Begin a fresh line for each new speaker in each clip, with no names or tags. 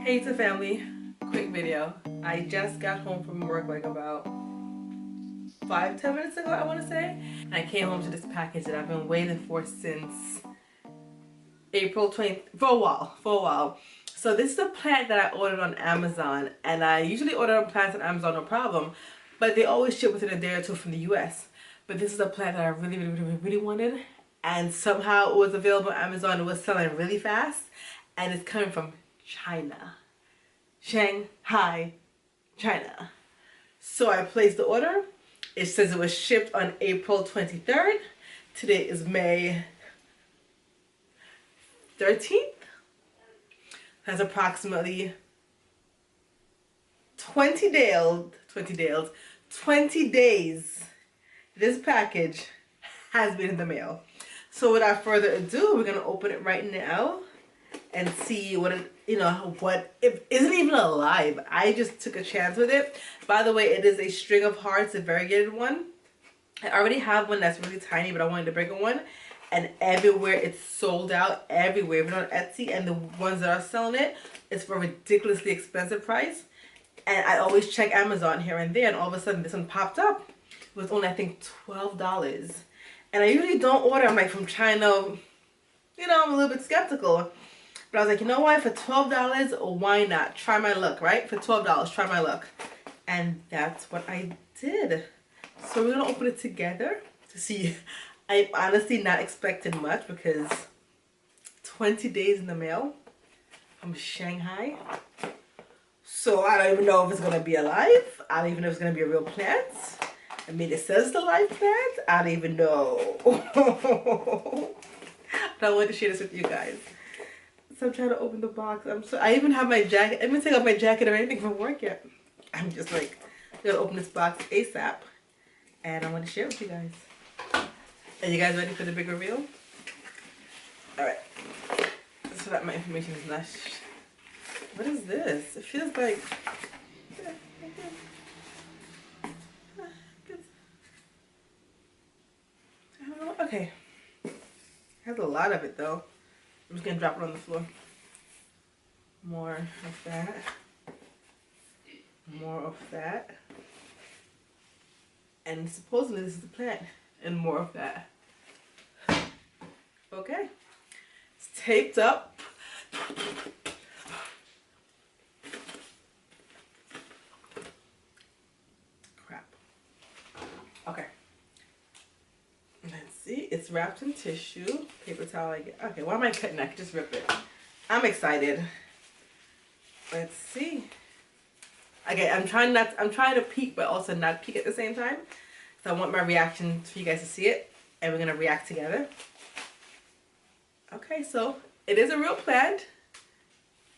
Hey to family, quick video. I just got home from work like about 5-10 minutes ago, I want to say. And I came home to this package that I've been waiting for since April 20th, for a while. So this is a plant that I ordered on Amazon, and I usually order plants on Amazon no problem, but they always ship within a day or two from the US. But this is a plant that I really wanted, and somehow it was available on Amazon. It was selling really fast, and it's coming from China. Shanghai, China. So I placed the order. It says it was shipped on April 23rd. Today is May 13th. That's approximately 20 days. This package has been in the mail. So without further ado, we're gonna open it right now and see what it, what it isn't even alive. I just took a chance with it. By the way, it is a string of hearts, a variegated one. I already have one that's really tiny, but I wanted a bigger one. And everywhere it's sold out, everywhere, even on Etsy, and the ones that are selling it, it's for a ridiculously expensive price. And I always check Amazon here and there, and all of a sudden this one popped up. It was only, I think, $12. And I usually don't order them like from China. I'm a little bit skeptical. But I was like, you know what? For $12, why not? Try my luck, right? For $12, try my luck. And that's what I did. So we're going to open it together to see. I'm honestly not expecting much because 20 days in the mail from Shanghai. So I don't even know if it's going to be alive. I don't even know if it's going to be a real plant. I mean, it says it's a live plant. I don't even know. But I wanted to share this with you guys. So I'm trying to open the box. I even have my jacket. I didn't take off my jacket or anything from work yet. I'm just like, I'm gonna open this box ASAP. And I want to share it with you guys. Are you guys ready for the big reveal? Alright. So that my information is not... What is this? It feels like... I don't know. Okay. It has a lot of it though. I'm just going to drop it on the floor. More of that. More of that. And supposedly this is the plant. And more of that. Okay. It's taped up. Crap. Okay. Let's see. It's wrapped in tissue. Paper towel. Okay, why am I cutting? I can just rip it. I'm excited. Let's see. Okay, I'm trying to peek, but also not peek at the same time. So I want my reaction for you guys to see it, and we're gonna react together. Okay, so it is a real plant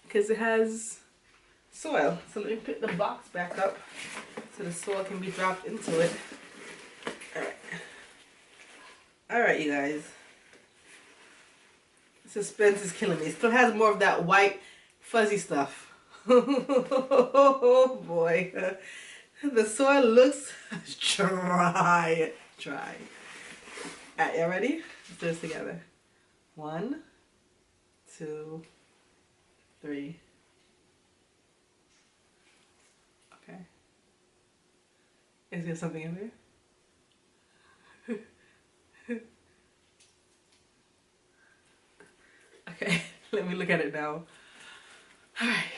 because it has soil. So let me put the box back up so the soil can be dropped into it. Alright. Alright, you guys. Suspense is killing me. It still has more of that white, fuzzy stuff. Oh boy. The soil looks dry. Alright, y'all ready? Let's do this together. 1, 2, 3. Okay. Is there something in there? Okay, let me look at it now. Alright.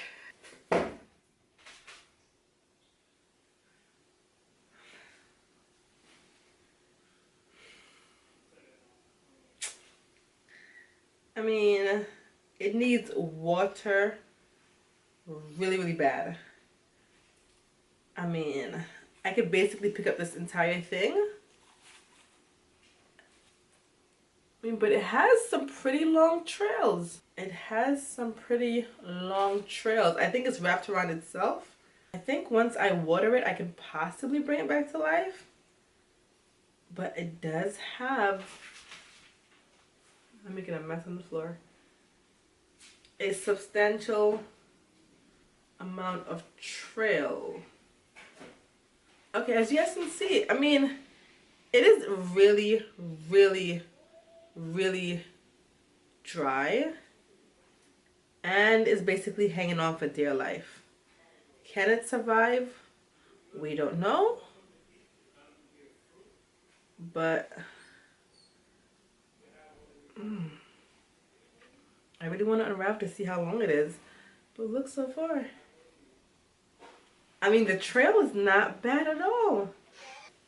I mean, it needs water really bad. I mean, I could basically pick up this entire thing. I mean, but it has some pretty long trails. I think it's wrapped around itself. I think once I water it, I can possibly bring it back to life. But it does have... I'm making a mess on the floor. A substantial amount of trail. Okay, as you guys can see, I mean, it is really dry. and is basically hanging on for dear life. Can it survive? We don't know. But I really want to unwrap to see how long it is. But look so far. I mean, the trail is not bad at all.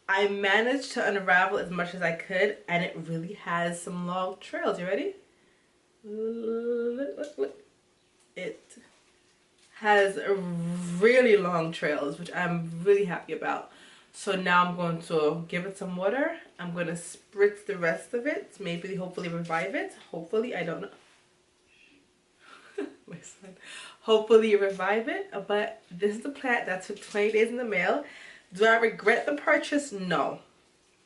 I managed to unravel as much as I could, and it really has some long trails. You ready? Look, look, look. It has really long trails, which I'm really happy about. So now I'm going to give it some water. I'm going to spritz the rest of it. Maybe, hopefully revive it. Hopefully, I don't know. My son. Hopefully revive it. But this is the plant that took 20 days in the mail. Do I regret the purchase? No.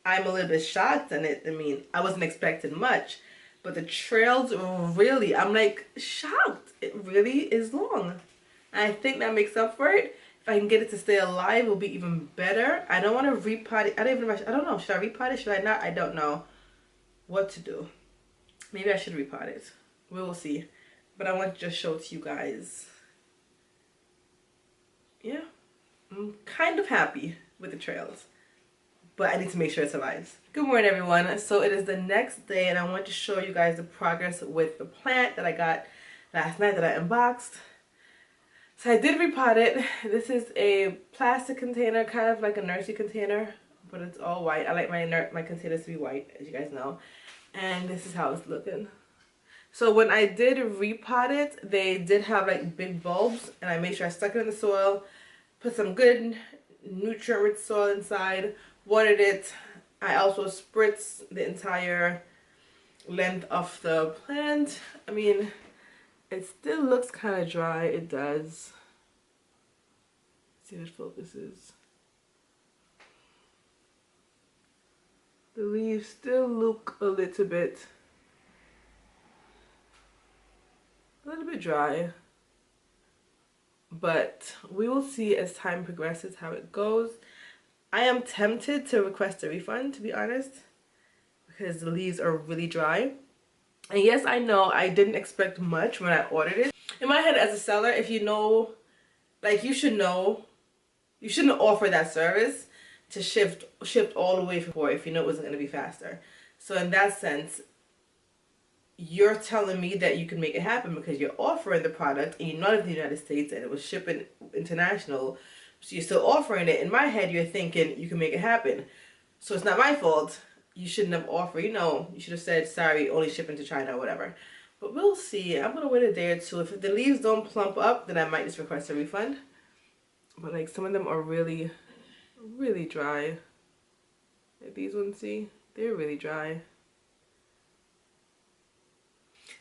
I'm a little bit shocked in it. I mean, I wasn't expecting much. But the trails really, I'm like shocked. It really is long. And I think that makes up for it. If I can get it to stay alive, it'll be even better. I don't want to repot it. I don't even know. I don't know. Should I repot it? Should I not? I don't know what to do. Maybe I should repot it. We will see. But I want to just show it to you guys. Yeah. I'm kind of happy with the trails. But I need to make sure it survives. Good morning, everyone. So it is the next day, and I want to show you guys the progress with the plant that I got last night that I unboxed. So I did repot it. This is a plastic container, kind of like a nursery container, but it's all white. I like my containers to be white, as you guys know. And this is how it's looking. So when I did repot it, they did have like big bulbs, and I made sure I stuck it in the soil, put some good nutrient-rich soil inside, watered it. I also spritzed the entire length of the plant. I mean, it still looks kind of dry. It does. See if it focuses. The leaves still look a little bit dry. But we will see as time progresses how it goes. I am tempted to request a refund, to be honest, because the leaves are really dry. And yes, I know I didn't expect much when I ordered it. In my head as a seller, if you know, like you should know, you shouldn't offer that service to shipped all the way for if you know it wasn't going to be faster. So in that sense, you're telling me that you can make it happen because you're offering the product and you're not in the United States and it was shipping international. So you're still offering it. In my head, you're thinking you can make it happen. So it's not my fault. You shouldn't have offered, you know, you should have said, sorry, only shipping to China or whatever. But we'll see. I'm going to wait a day or two. If the leaves don't plump up, then I might just request a refund. But like some of them are really, really dry. Like these ones, see? They're really dry.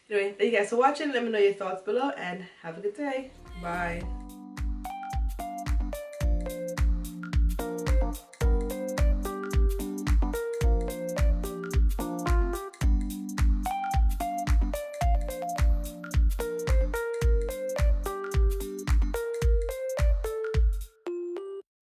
Anyway, thank you guys for watching. Let me know your thoughts below and have a good day. Bye.